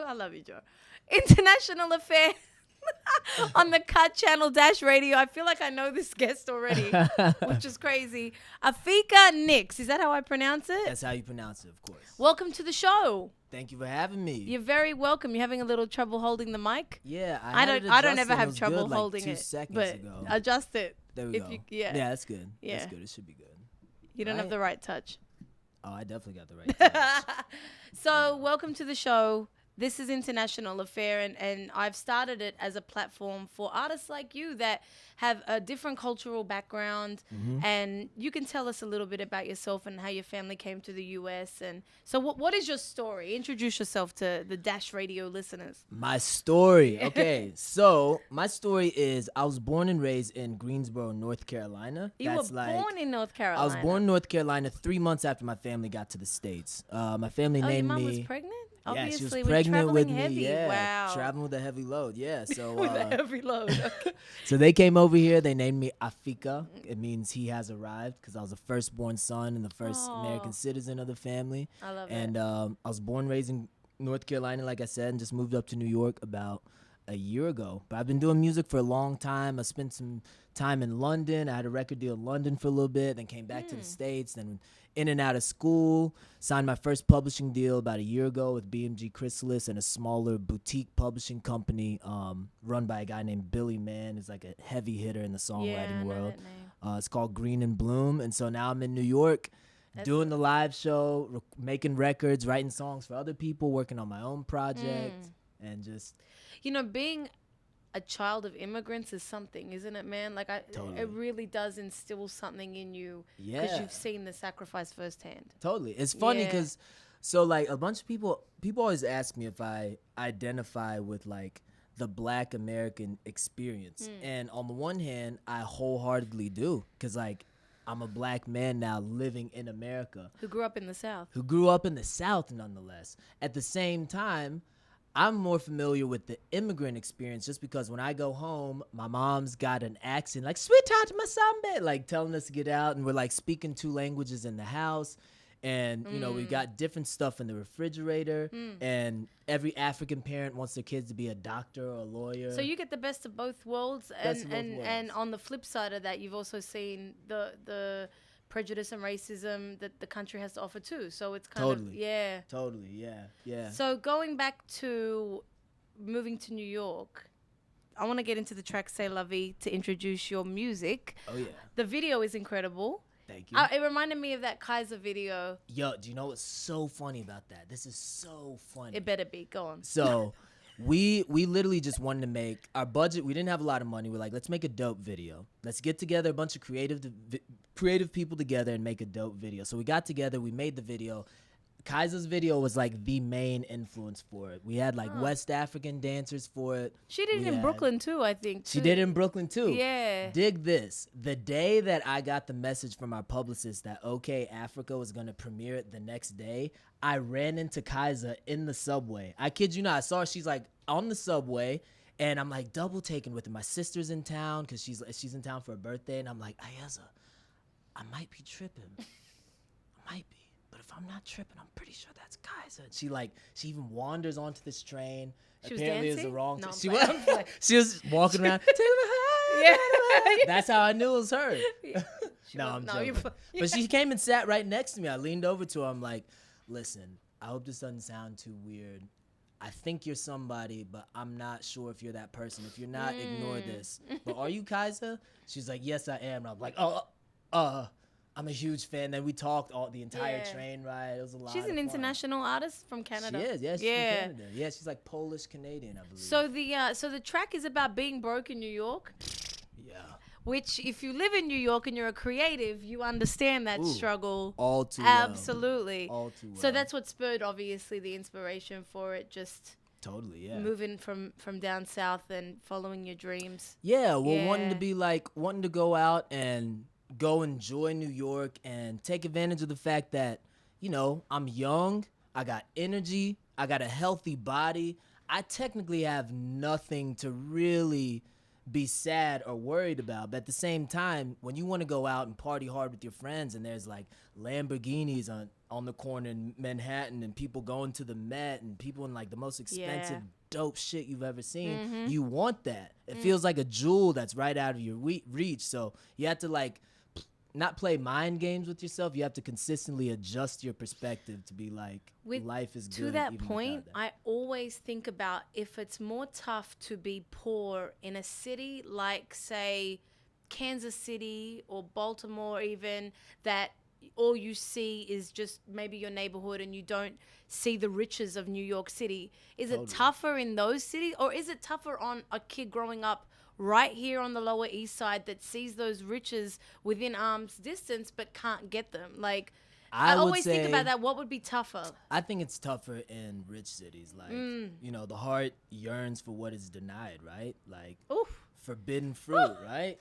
I love you, Joe. International Affairs on the Cut Channel Dash Radio. I feel like I know this guest already, which is crazy. Afika NX. Is that how I pronounce it? That's how you pronounce it, of course. Welcome to the show. Thank you for having me. You're very welcome. You're having a little trouble holding the mic? Yeah, I don't ever have trouble good, holding like 2 it. seconds But ago. adjust it. There we go. Yeah, that's good. Yeah. That's good. It should be good. You don't have the right touch. Oh, I definitely got the right touch. So, welcome to the show. This is International Affair, and I've started it as a platform for artists like you that have a different cultural background, and you can tell us a little bit about yourself and how your family came to the U.S. And so, what is your story? Introduce yourself to the Dash Radio listeners. My story. Okay, so my story is I was born and raised in Greensboro, North Carolina. You were born in North Carolina. I was born in North Carolina 3 months after my family got to the States. My family named your mom me. was pregnant? Yeah, she was Obviously, pregnant with heavy. me. Yeah, Wow. traveling with a heavy load. Yeah, so With a heavy load. Okay. so they came over here. They named me Afika. It means he has arrived because I was the firstborn son and the first American citizen of the family. I love and it. I was born and raised in North Carolina, like I said, and just moved up to New York about a year ago. But I've been doing music for a long time. I spent some time in London. I had a record deal in London for a little bit, then came back to the States, then in and out of school, signed my first publishing deal about a year ago with BMG Chrysalis and a smaller boutique publishing company run by a guy named Billy Mann. He's like a heavy hitter in the songwriting world. It's called Green and Bloom. And so now I'm in New York doing the live show, making records, writing songs for other people, working on my own project, and just... You know, being a child of immigrants is something, isn't it, man? Like, Totally. it really does instill something in you because you've seen the sacrifice firsthand. Totally. It's funny because, so, like, a bunch of people always ask me if I identify with, like, the Black American experience. And on the one hand, I wholeheartedly do because, like, I'm a Black man now living in America. Who grew up in the South. Who grew up in the South, nonetheless. At the same time, I'm more familiar with the immigrant experience just because when I go home, my mom's got an accent like, sweetheart, my sambe, like telling us to get out. And we're like speaking 2 languages in the house. And, you know, we've got different stuff in the refrigerator. And every African parent wants their kids to be a doctor or a lawyer. So you get the best of both worlds. And on the flip side of that, you've also seen the prejudice and racism that the country has to offer too. So it's kind of, yeah. Totally, yeah. So going back to moving to New York, I want to get into the track C'est La Vie to introduce your music. Oh, yeah. The video is incredible. Thank you. It reminded me of that Kaiser video. Yo, do you know what's so funny about that? This is so funny. It better be. Go on. So... We literally just wanted to make our budget. We didn't have a lot of money. We're like, let's make a dope video. Let's get together a bunch of creative people together and make a dope video. So we got together. We made the video. Kaiser's video was like the main influence for it. We had like West African dancers for it. She did it in Brooklyn too, I think. She did it in Brooklyn too. Yeah. Dig this. The day that I got the message from our publicist that OK Africa was going to premiere it the next day, I ran into Kaiser in the subway. I kid you not. I saw her. She's like on the subway. And I'm like double taken with her. My sister's in town because she's in town for her birthday. And I'm like, Ayeza, I might be tripping. I might be. But if I'm not tripping, I'm pretty sure that's Kaiser. And she even wanders onto this train. She was Apparently dancing? It was the wrong No, she I'm was playing. she was walking around. Yeah. That's how I knew it was her. No, was- I'm no, joking. But she came and sat right next to me. I leaned over to her. I'm like, listen, I hope this doesn't sound too weird. I think you're somebody, but I'm not sure if you're that person. If you're not, ignore this. But are you Kaiser? She's like, yes, I am. And I'm like, I'm a huge fan. Then we talked the entire train ride. It was a lot. She's of an fun. international artist from Canada. She is. Yeah, she's from Canada. Yeah, she's like Polish Canadian, I believe. So the track is about being broke in New York. Yeah. Which, if you live in New York and you're a creative, you understand that struggle. All too Absolutely. Well. All too well. So that's what spurred, obviously, the inspiration for it. Just totally, yeah. moving from down south and following your dreams. Yeah, well, wanting to go out and go enjoy New York and take advantage of the fact that, you know, I'm young, I got energy, I got a healthy body. I technically have nothing to really be sad or worried about. But at the same time, when you want to go out and party hard with your friends and there's like Lamborghinis on the corner in Manhattan and people going to the Met and people in like the most expensive dope shit you've ever seen. You want that. It feels like a jewel that's right out of your reach. So you have to like not play mind games with yourself. You have to consistently adjust your perspective to be like, life is good. To that point, I always think about if it's more tough to be poor in a city like, say, Kansas City or Baltimore even, that all you see is just maybe your neighborhood and you don't see the riches of New York City. Is it tougher in those cities, or is it tougher on a kid growing up right here on the Lower East Side that sees those riches within arm's distance but can't get them? Like, I always think about that. What would be tougher? I think it's tougher in rich cities. Like, you know, the heart yearns for what is denied, right? Like, forbidden fruit, right?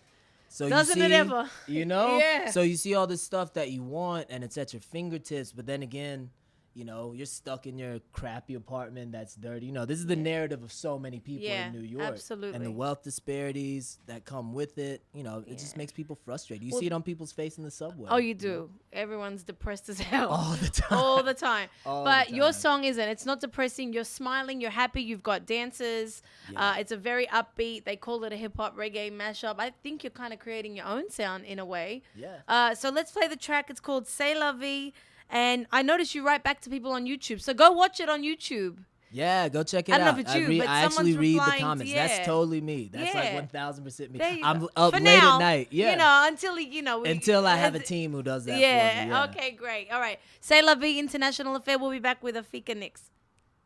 So doesn't you see, it ever? You know? Yeah. So you see all this stuff that you want and it's at your fingertips, but then again, you know, you're stuck in your crappy apartment that's dirty. You know, this is the narrative of so many people in New York. Absolutely. And the wealth disparities that come with it, you know, it just makes people frustrated. You see it on people's face in the subway. Oh, you do. Everyone's depressed as hell. All the time. All the time. All but the time. your song isn't. It's not depressing. You're smiling. You're happy. You've got dancers. It's a very upbeat. They call it a hip-hop reggae mashup. I think you're kind of creating your own sound in a way. Yeah. So let's play the track. It's called C'est La Vie. And I noticed you write back to people on YouTube. So go watch it on YouTube. Yeah, go check it out. I don't know if it's you, but I actually someone's read the replying comments. to, That's totally me. That's like 1000% me. There you I'm go. up For late now, at night. Yeah. You know, until I have a team who does that for me. Yeah. Okay, great. All right. C'est La Vie International Affair. We'll be back with Afika NX.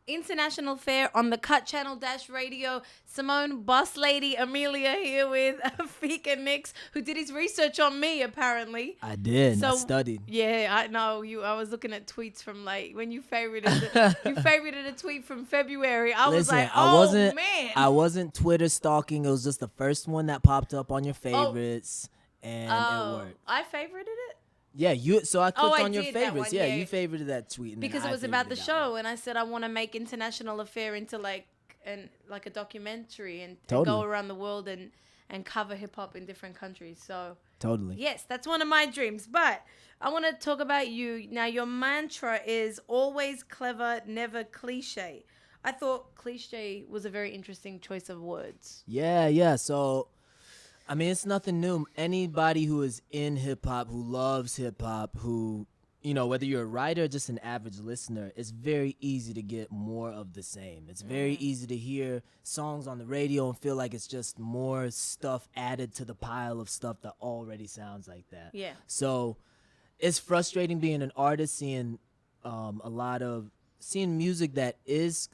International Affair on the Cut Channel Dash Radio. Simone Boss Lady Amelia here with Afika NX, who did his research on me apparently. I did. So, I studied. Yeah, I know. I was looking at tweets from like when you favorited a tweet from February. Was like, man. I wasn't Twitter stalking. It was just the first one that popped up on your favorites, and it worked. I favorited it. Yeah, so I clicked on your did favorites. That one, yeah, you favorited that tweet. And because it was about the show, and I said I want to make International Affair into like a documentary and go around the world and cover hip hop in different countries. So totally. Yes, that's one of my dreams. But I want to talk about you. Now your mantra is always clever, never cliche. I thought cliche was a very interesting choice of words. Yeah. So I mean, it's nothing new. Anybody who is in hip-hop, who loves hip-hop, who, you know, whether you're a writer or just an average listener, it's very easy to get more of the same. It's very easy to hear songs on the radio and feel like it's just more stuff added to the pile of stuff that already sounds like that. Yeah. So it's frustrating being an artist, seeing seeing music that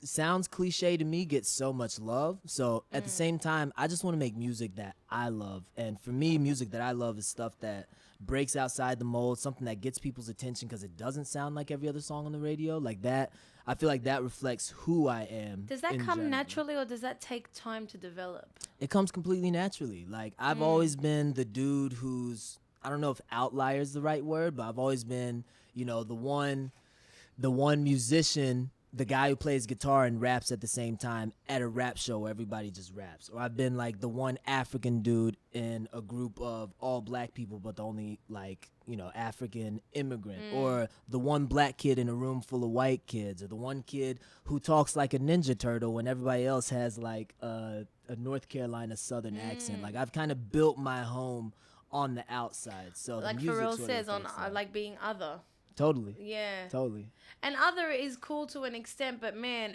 sounds cliche to me gets so much love. So at the same time, I just want to make music that I love. And for me, music that I love is stuff that breaks outside the mold, something that gets people's attention because it doesn't sound like every other song on the radio. Like that, I feel like that reflects who I am. Does that come naturally, or does that take time to develop? It comes completely naturally. Like I've always been the dude who's, I don't know if outlier is the right word, but I've always been, you know, the one musician, the guy who plays guitar and raps at the same time at a rap show where everybody just raps. Or I've been like the one African dude in a group of all black people, but the only like, you know, African immigrant. Or the one black kid in a room full of white kids. Or the one kid who talks like a Ninja Turtle when everybody else has like a North Carolina Southern accent. Like I've kind of built my home on the outside. So like Pharrell says on I like being other. Totally. Yeah. Totally. And other is cool to an extent, but man,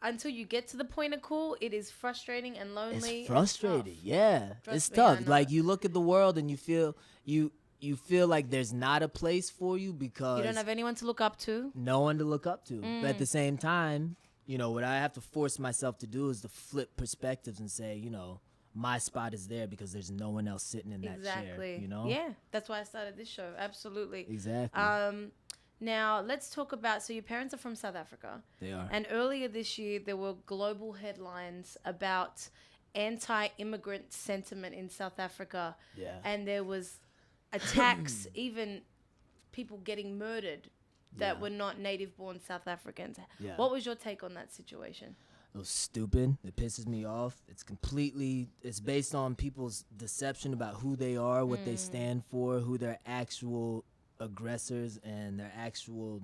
until you get to the point of cool, it is frustrating and lonely. It's frustrating. Yeah. It's me, tough. Like you look at the world and you feel like there's not a place for you because you don't have anyone to look up to. No one to look up to. But at the same time, you know, what I have to force myself to do is to flip perspectives and say, you know, my spot is there because there's no one else sitting in that chair, you know? Yeah, that's why I started this show. Absolutely. Exactly. Now, let's talk about, so your parents are from South Africa. They are. And earlier this year, there were global headlines about anti-immigrant sentiment in South Africa. Yeah. And there was attacks, even people getting murdered that were not native-born South Africans. Yeah. What was your take on that situation? It was stupid. It pisses me off. It's based on people's deception about who they are, what they stand for, who their actual aggressors and their actual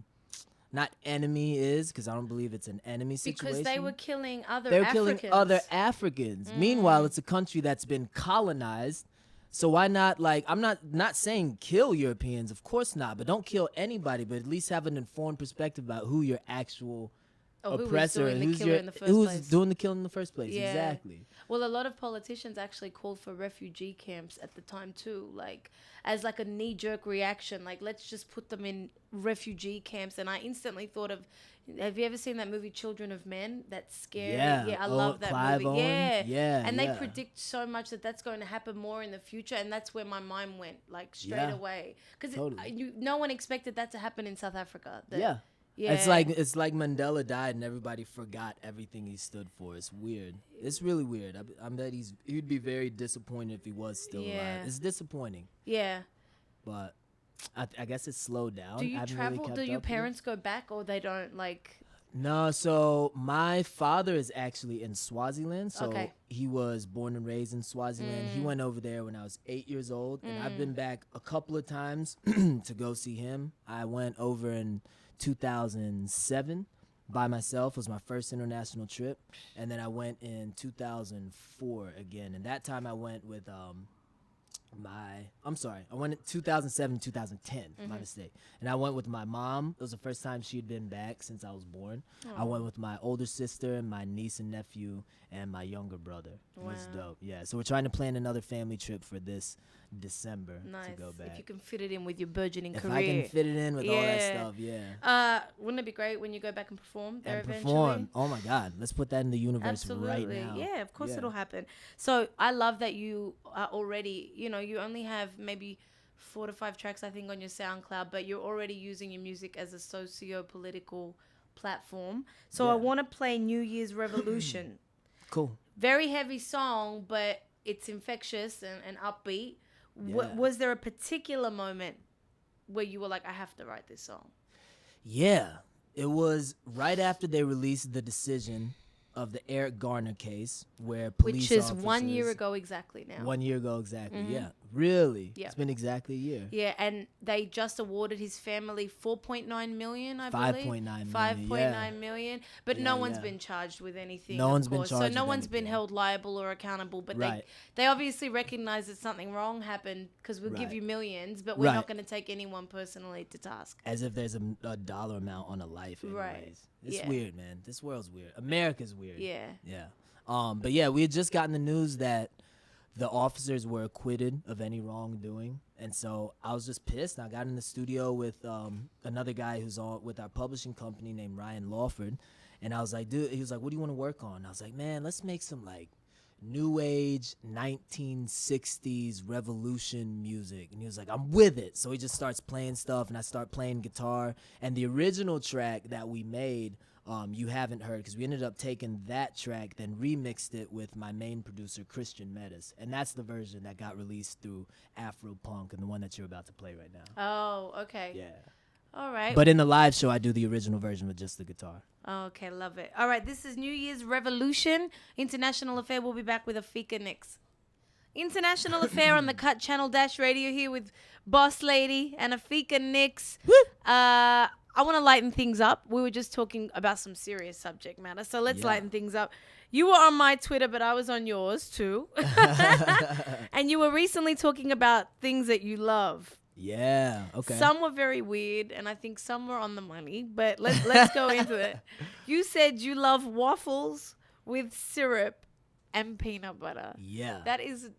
not enemy is, because I don't believe it's an enemy situation. Because they were killing other They're Africans. killing other Africans. Meanwhile, it's a country that's been colonized. So why not, like, I'm not saying kill Europeans, of course not, but don't kill anybody, but at least have an informed perspective about who your actual oppressor and who's doing the killing in the first place. Yeah. Exactly. Well, a lot of politicians actually called for refugee camps at the time too, like as like a knee-jerk reaction, like let's just put them in refugee camps. And I instantly thought of, have you ever seen that movie Children of Men? That's scary. Yeah, I love that Clive movie. Owen. Yeah, and they predict so much that that's going to happen more in the future, and that's where my mind went like straight away, because no one expected that to happen in South Africa. Yeah. It's like Mandela died and everybody forgot everything he stood for. It's weird. It's really weird. I bet he'd be very disappointed if he was still alive. It's disappointing. Yeah. But I guess it's slowed down. Do you travel? Do your parents go back, or they don't like? No, so my father is actually in Swaziland. So he was born and raised in Swaziland. He went over there when I was 8 years old, and I've been back a couple of times to go see him. I went over in 2007 by myself. It was my first international trip, and then I went in 2004 again, and that time I went with I went in 2007, 2010, my mistake. And I went with my mom. It was the first time she'd been back since I was born. I went with my older sister, my niece and nephew, and my younger brother. It was dope. Yeah, so we're trying to plan another family trip for this December to go back. If you can fit it in with your burgeoning career. If I can fit it in with all that stuff, wouldn't it be great when you go back and perform there eventually? Oh my God, let's put that in the universe right now. Yeah, of course it'll happen. So I love that you are already, you only have maybe 4 to 5 tracks, I think, on your SoundCloud, but you're already using your music as a socio-political platform. So I want to play New Year's Revolution. Cool. Very heavy song, but it's infectious and upbeat. Was there a particular moment where you were like, I have to write this song? Yeah. It was right after they released the decision of the Eric Garner case, where police officers... Which is 1 year ago exactly now. 1 year ago exactly, yeah. Really? Yeah. It's been exactly a year. Yeah, and they just awarded his family $4.9 million, I believe. $5.9 million. But no one's been charged with anything, No one's been charged with anything. So no one's been held liable or accountable. But they obviously recognize that something wrong happened, because we'll give you millions, but we're not going to take anyone personally to task. As if there's a dollar amount on a life anyways. Right. It's weird, man. This world's weird. America's weird. Yeah. Yeah. But yeah, we had just gotten the news that the officers were acquitted of any wrongdoing. And so I was just pissed. I got in the studio with another guy who's with our publishing company named Ryan Lawford. And I was like, dude, he was like, what do you want to work on? And I was like, man, let's make some like new age 1960s revolution music. And he was like, I'm with it. So he just starts playing stuff, and I start playing guitar. And the original track that we made, you haven't heard, because we ended up taking that track, then remixed it with my main producer, Christian Metis. And that's the version that got released through Afro Punk, and the one that you're about to play right now. Oh, okay. Yeah. All right. But in the live show, I do the original version with just the guitar. Okay, love it. All right, this is New Year's Revolution. International Affair. We'll be back with Afika NX. International Affair on the Cut Channel Dash Radio here with Boss Lady and Afika NX. I want to lighten things up. We were just talking about some serious subject matter, so let's lighten things up. You were on my Twitter, but I was on yours too. And you were recently talking about things that you love. Yeah, okay. Some were very weird, and I think some were on the money, but let's go into it. You said you love waffles with syrup and peanut butter. Yeah. That is...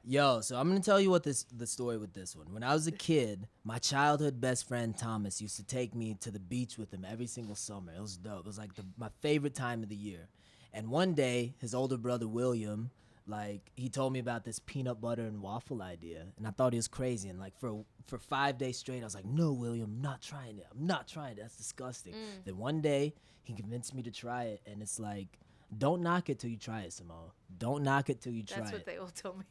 Yo, so I'm going to tell you the story with this one. When I was a kid, my childhood best friend Thomas used to take me to the beach with him every single summer. It was dope. It was like my favorite time of the year. And one day, his older brother William... he told me about this peanut butter and waffle idea, and I thought he was crazy. And for 5 days straight, I was like, "No, William, I'm not trying it. I'm not trying it. That's disgusting." Then one day, he convinced me to try it, and it's like, don't knock it till you try it, Simone. Don't knock it till you try it. That's what they all told me.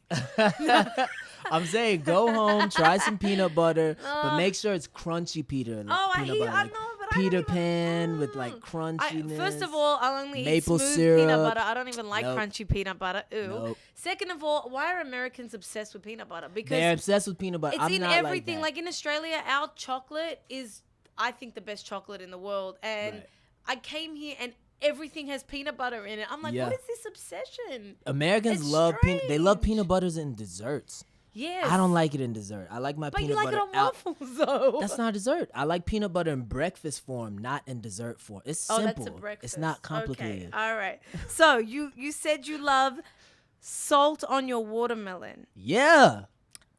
I'm saying, go home, try some peanut butter, but make sure it's crunchy peanut butter. I know, but Peter Pan with like crunchiness. First of all, I'll only maple eat smooth syrup. peanut butter. I don't even like crunchy peanut butter. Ew. Nope. Second of all, why are Americans obsessed with peanut butter? Because they're obsessed with peanut butter. It's I'm in not everything. Like, like in Australia, our chocolate is I think, the best chocolate in the world. And Right. I came here and everything has peanut butter in it. I'm like, Yeah. what is this obsession? Americans It's love they love strange. peanut butters in desserts. Yes. I don't like it in dessert. I like my But peanut you like butter it on out. waffles, though. That's not dessert. I like peanut butter in breakfast form, not in dessert form. It's simple. Oh, that's a breakfast. It's not complicated. Okay. All right. So you said you love salt on your watermelon. Yeah.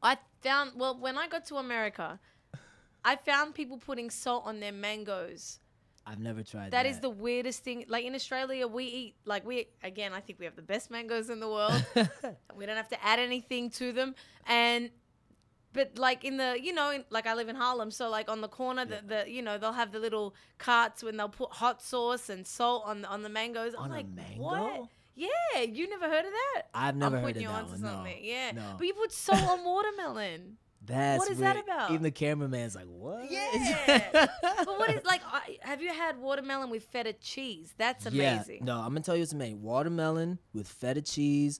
I found, well, when I got to America, I found people putting salt on their mangoes. I've never tried that. That is the weirdest thing. Like in Australia, we eat, like again, I think we have the best mangoes in the world. We don't have to add anything to them. But like in the, like I live in Harlem. So like on the corner, they'll have the little carts when they'll put hot sauce and salt on the mangoes. I'm On a like, mango? what? Yeah, you never heard of that? I've never I'm heard putting of you that onto one. something. No. Yeah. No. But you put salt on watermelon. That's What is weird. that about? Even the cameraman's like, what? Yeah. But what is, like, have you had watermelon with feta cheese? That's amazing. Yeah. No, I'm going to tell you what's amazing. Watermelon with feta cheese,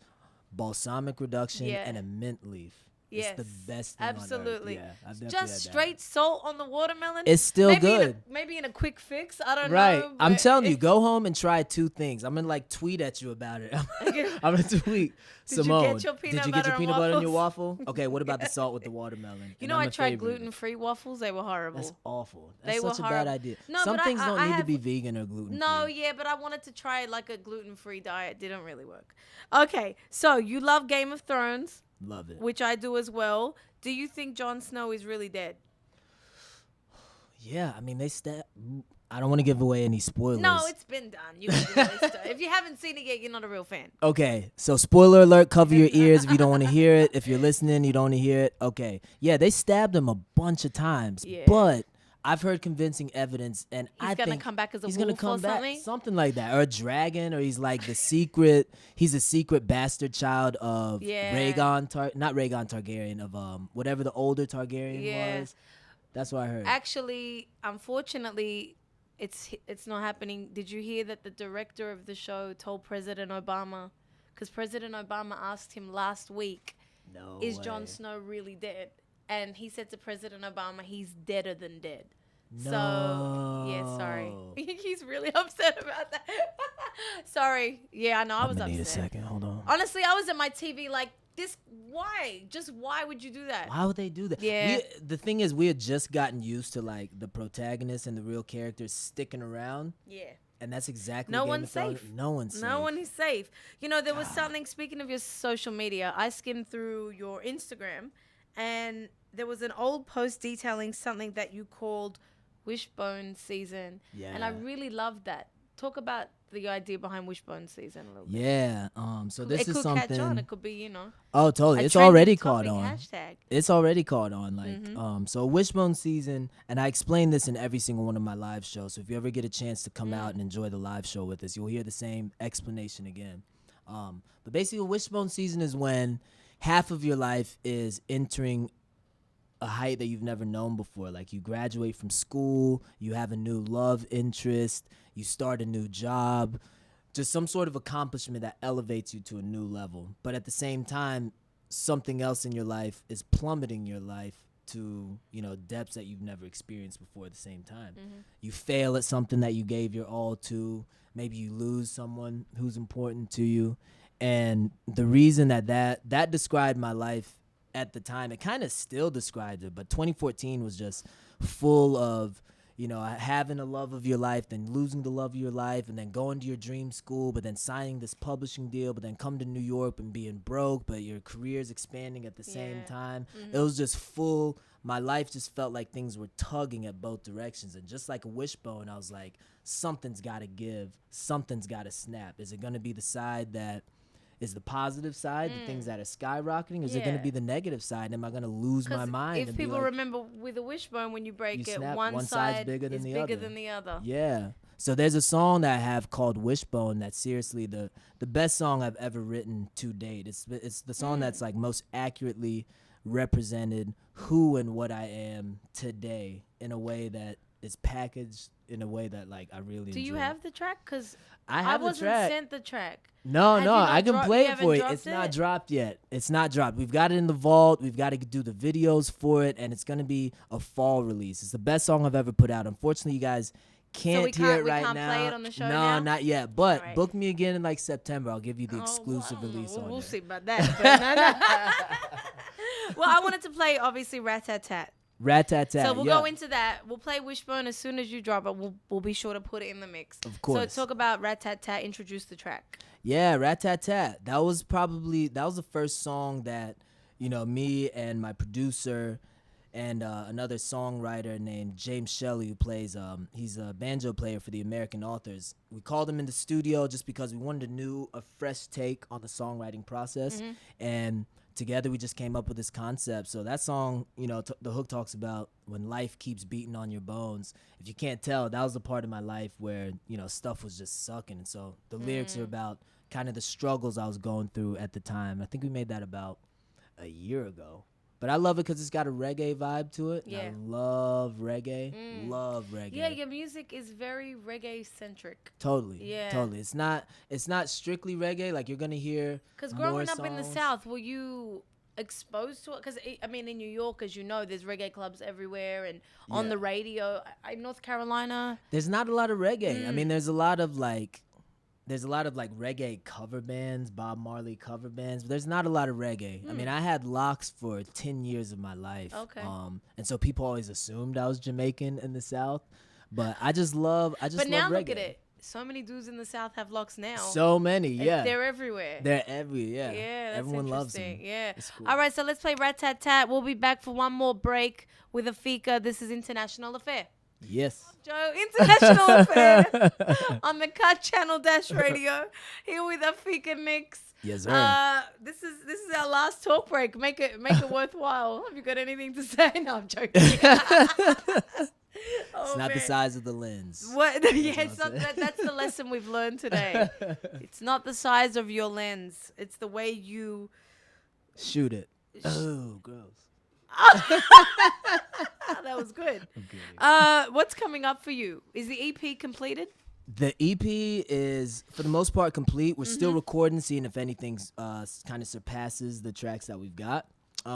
balsamic reduction, Yeah. and a mint leaf. Yes. It's the best thing Absolutely. on earth. Yeah, I've definitely Just had that. straight salt on the watermelon. It's still good. Maybe in a quick fix. I don't Right. know. I'm but telling you, go home and try 2 things. I'm going to like tweet at you about it. I'm going to tweet. Did you Simone, get your peanut did you get butter your on peanut butter in your waffles? waffle? Okay, what about the salt with the watermelon? You know, I tried gluten-free waffles. They were horrible. That's awful. That's They were such a bad horrible. idea. No, Some but things don't need to have- be vegan or gluten-free. No, yeah, but I wanted to try like a gluten-free diet. Didn't really work. Okay, so you love Game of Thrones, Love it. which I do as well. Do you think Jon Snow is really dead? Yeah, I mean, I don't want to give away any spoilers. No, it's been done. You can do this stuff. If you haven't seen it yet, you're not a real fan. Okay, so spoiler alert, cover your ears if you don't want to hear it. If you're listening, you don't want to hear it. Okay. Yeah, they stabbed him a bunch of times. Yeah. But I've heard convincing evidence, and He's I gonna think come back as a he's gonna wolf come or back, something? something like that, or a dragon, or he's like he's a secret bastard child of Yeah. not Rhaegon Targaryen, of whatever the older Targaryen Yeah. was. That's what I heard. Actually, unfortunately, it's not happening. Did you hear that the director of the show told President Obama? Because President Obama asked him last week, No is way. Jon Snow really dead? And he said to President Obama, he's deader than dead. No. So, yeah, sorry. He's really upset about that. Sorry. Yeah, I know. I was upset. Need a second. Hold on. Honestly, I was at my TV like, why? Just why would you do that? Why would they do that? Yeah. The thing is, we had just gotten used to like the protagonist and the real characters sticking around, Yeah. and that's exactly No Game one's of Thrones. safe. No one's safe. No one is safe. You know, there was something, speaking of your social media, I skimmed through your Instagram and there was an old post detailing something that you called Wishbone season. Yeah. And I really loved that. Talk about the idea behind Wishbone season a little bit. Yeah. So this it is could something. catch on. It could be, you know. Oh, totally. a It's trending already caught topic, on. Hashtag. It's already caught on. Like, Mm-hmm. So Wishbone season, and I explain this in every single one of my live shows. So if you ever get a chance to come out and enjoy the live show with us, you'll hear the same explanation again. But basically, Wishbone season is when half of your life is entering a height that you've never known before. Like you graduate from school, you have a new love interest, you start a new job, just some sort of accomplishment that elevates you to a new level. But at the same time, something else in your life is plummeting your life to, depths that you've never experienced before at the same time. Mm-hmm. You fail at something that you gave your all to. Maybe you lose someone who's important to you. And the reason that described my life at the time, it kind of still described it, but 2014 was just full of, having the love of your life, then losing the love of your life, and then going to your dream school, but then signing this publishing deal, but then come to New York and being broke, but your career's expanding at the same time. Mm-hmm. It was just full. My life just felt like things were tugging at both directions. And just like a wishbone, I was like, something's got to give. Something's got to snap. Is it going to be the side that is the positive side, the things that are skyrocketing? Is it going to Yeah. be the negative side? Am I going to lose my mind? If and be people like, remember with a wishbone, when you break You it, snap, one one side's side bigger than is the bigger other. than the other. Yeah. So there's a song that I have called Wishbone that's seriously the best song I've ever written to date. It's the song that's like most accurately represented who and what I am today in a way that it's packaged in a way that like I really Do enjoy. you have the track? Because I have the wasn't track. sent the track. No, Have no, you not I can dro- play you it for you. haven't It's dropped not it? dropped yet. It's not dropped. We've got it in the vault. We've got to do the videos for it, and it's gonna be a fall release. It's the best song I've ever put out. Unfortunately, you guys can't hear it right now. We can't play it on the show no, now? not yet. But Alright. book me again in like September. I'll give you the Oh, exclusive well, release on we'll it. see about that. But no. Well, I wanted to play obviously Rat-Tat-Tat. Rat-tat-tat. So we'll yeah. go into that. We'll play Wishbone as soon as you drop it. We'll be sure to put it in the mix. Of course. So talk about Rat-Tat-Tat. Introduce the track. Yeah, Rat-Tat-Tat. That was the first song that, me and my producer and another songwriter named James Shelley, who plays, he's a banjo player for the American Authors. We called him in the studio just because we wanted a fresh take on the songwriting process. Mm-hmm. And together we just came up with this concept. So that song, the hook talks about when life keeps beating on your bones. If you can't tell, that was the part of my life where, stuff was just sucking. And so the lyrics are about kind of the struggles I was going through at the time. I think we made that about a year ago. But I love it because it's got a reggae vibe to it. Yeah. And I love reggae. Love reggae. Yeah, your music is very reggae-centric. Totally. Yeah. Totally. It's not strictly reggae. Like, you're going to hear Because more growing up in the songs. South, were you exposed to it? Because, I mean, in New York, as you know, there's reggae clubs everywhere and on Yeah. the radio. In North Carolina. There's not a lot of reggae. I mean, there's a lot of reggae cover bands, Bob Marley cover bands, but there's not a lot of reggae. I mean, I had locks for 10 years of my life. Okay. And so people always assumed I was Jamaican in the South, but I just love But love now reggae. look at it. So many dudes in the South have locks now. So many, yeah. They're everywhere. They're everywhere, yeah. Yeah, that's Everyone loves them. interesting. Yeah. It's cool. All right, so let's play Rat-Tat-Tat. We'll be back for one more break with Afika. This is International Affair. Yes. Joe, International Affair on the Cut Channel Dash Radio. Here with Afika NX. Yes, sir. This is our last talk break. Make it worthwhile. Have you got anything to say? No, I'm joking. It's not the size of the lens. What? Yeah, it's not that's the lesson we've learned today. It's not the size of your lens. It's the way you shoot it. Oh, gross. That was good. What's coming up for you? Is the EP completed? The EP is, for the most part, complete. We're still recording, seeing if anything's kind of surpasses the tracks that we've got.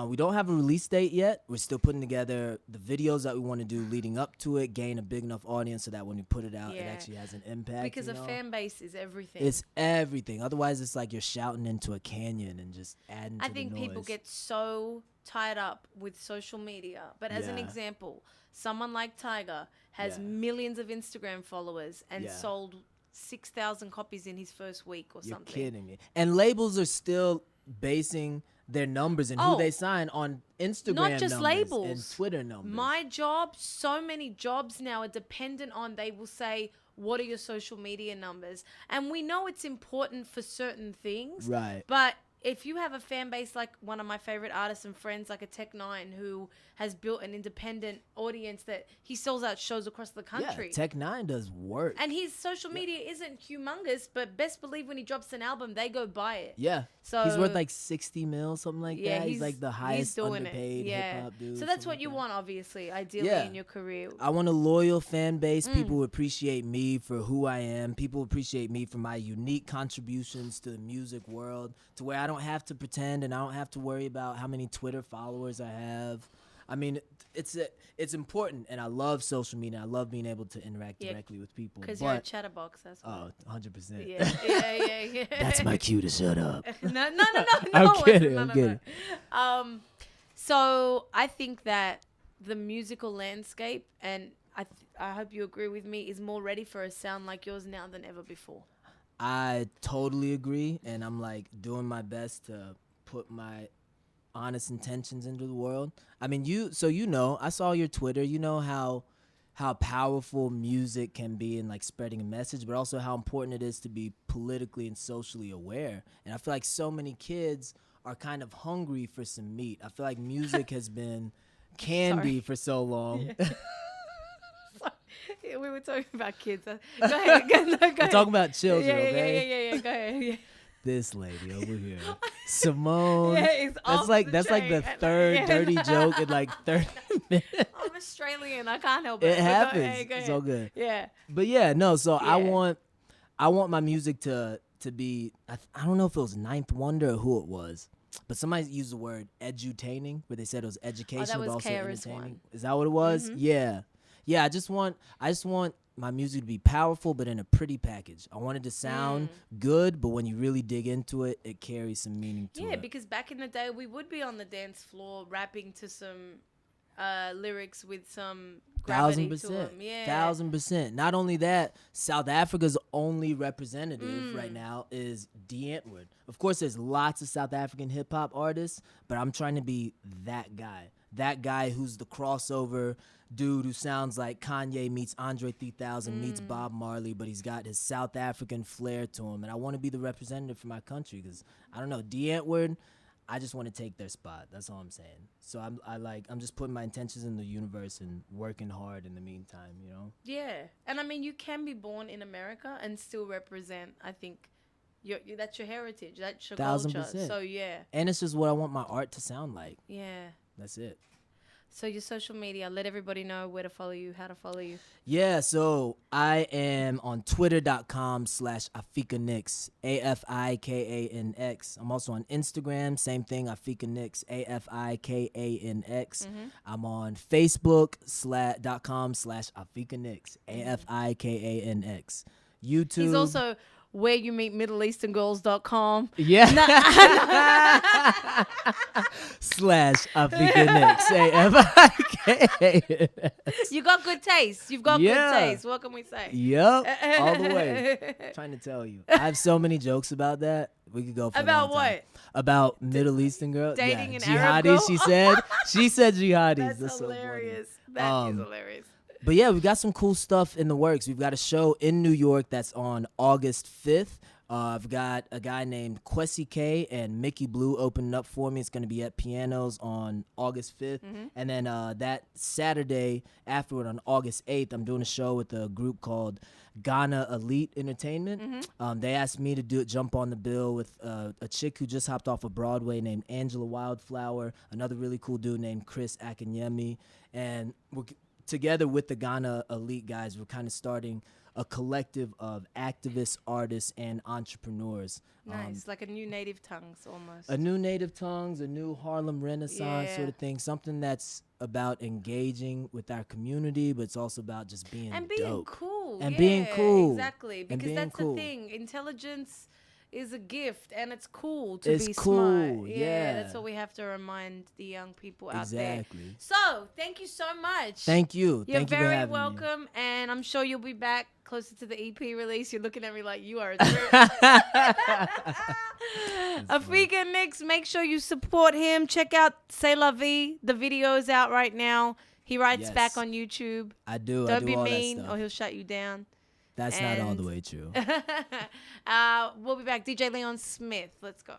We don't have a release date yet. We're still putting together the videos that we want to do leading up to it, gain a big enough audience so that when we put it out, it actually has an impact. Because a fan base is everything. It's everything. Otherwise, it's like you're shouting into a canyon and just adding to the noise. I think people get so tied up with social media. But as an example, someone like Tiger has millions of Instagram followers and sold 6,000 copies in his first week or something. You're kidding me. And labels are still basing their numbers and who they sign on Instagram not just numbers labels and Twitter numbers. My job, so many jobs now are dependent on, they will say, what are your social media numbers? And we know it's important for certain things. Right. But if you have a fan base like one of my favorite artists and friends, like a Tech9, who has built an independent audience that he sells out shows across the country. Yeah, Tech9 does work. And his social media isn't humongous, but best believe when he drops an album, they go buy it. Yeah. So he's worth like 60 mil, something like that. He's like the highest underpaid hip-hop dude. So that's what you want, obviously, ideally in your career. I want a loyal fan base. People who appreciate me for who I am. People who appreciate me for my unique contributions to the music world, to where I don't have to pretend and I don't have to worry about how many Twitter followers I have. I mean, it's important, and I love social media. I love being able to interact directly with people. Because you're a chatterbox, that's why. Oh, 100%. Yeah. That's my cue to shut up. No. I'm kidding. So I think that the musical landscape, and I hope you agree with me, is more ready for a sound like yours now than ever before. I totally agree, and I'm like doing my best to put my honest intentions into the world. I mean, I saw your Twitter. You know how powerful music can be in like spreading a message, but also how important it is to be politically and socially aware. And I feel like so many kids are kind of hungry for some meat. I feel like music has been candy for so long. Yeah, we were talking about kids. Go ahead. Go We're talking about children, okay? Yeah. Go ahead. Yeah. This lady over here, Simone. Yeah, it's that's like the third dirty joke in like 30 I'm Australian. I can't help it. It But happens. Go It's ahead. all good. Yeah. But yeah, no. So Yeah. I want my music to be. I don't know if it was Ninth Wonder or who it was, but somebody used the word edutaining, where they said it was educational, was but also KRS-One. entertaining. Is that what it was? Yeah. I just want my music to be powerful, but in a pretty package. I want it to sound good, but when you really dig into it, it carries some meaning to it. Yeah, because back in the day, we would be on the dance floor rapping to some lyrics with some gravity to them. Yeah. 1,000%. Not only that, South Africa's only representative right now is D. Antwoord. Of course, there's lots of South African hip hop artists, but I'm trying to be that guy. That guy who's the crossover dude who sounds like Kanye meets Andre 3000 meets Bob Marley, but he's got his South African flair to him. And I want to be the representative for my country because, I don't know, D. Antwoord, I just want to take their spot. That's all I'm saying. So I'm just putting my intentions in the universe and working hard in the meantime, you know? Yeah. And I mean, you can be born in America and still represent, I think, that's your heritage. That's your culture. 1,000%. So, yeah. And it's just what I want my art to sound like. Yeah. That's it. So your social media, let everybody know where to follow you, how to follow you. Yeah, so I am on twitter.com/Afika NX, AFIKANX. I'm also on Instagram, same thing, Afika NX, AFIKANX. I'm on Facebook.com/Afika NX, AFIKANX. YouTube. He's also where you meet MiddleEasternGirls.com. Yeah. /Afika NX, AFIKANX. You got good taste. You've got good taste. What can we say? Yep, all the way. Trying to tell you. I have so many jokes about that. We could go for about a long time. what? About Middle Eastern girls. Dating an jihadis, Arab girl? she said. She said jihadis. That's hilarious. That is hilarious. But yeah, we got some cool stuff in the works. We've got a show in New York that's on August 5th. I've got a guy named Kwesi K and Mickey Blue opening up for me. It's going to be at Pianos on August 5th. And then that Saturday afterward on August 8th, I'm doing a show with a group called Ghana Elite Entertainment. They asked me to jump on the bill with a chick who just hopped off of Broadway named Angela Wildflower, another really cool dude named Chris Akinyemi. And we're together with the Ghana Elite guys, we're kind of starting a collective of activists, artists, and entrepreneurs. Nice, like a new Native Tongues almost. A new Native Tongues, a new Harlem Renaissance sort of thing. Something that's about engaging with our community, but it's also about just being and being dope. cool. And being cool. Exactly, because that's the thing. Intelligence is a gift, and it's cool to It's be cool, smart. yeah. That's what we have to remind the young people out there. Exactly. So, thank you so much. Thank you. You're Thank you for very having me. welcome, and I'm sure you'll be back closer to the EP release. You're looking at me like you are a trip. Afika NX, make sure you support him. Check out C'est La Vie. The video is out right now. He writes back on YouTube. I do. Don't I do be all mean that stuff. or he'll shut you down. That's not all the way true. We'll be back. DJ Leon Smith. Let's go.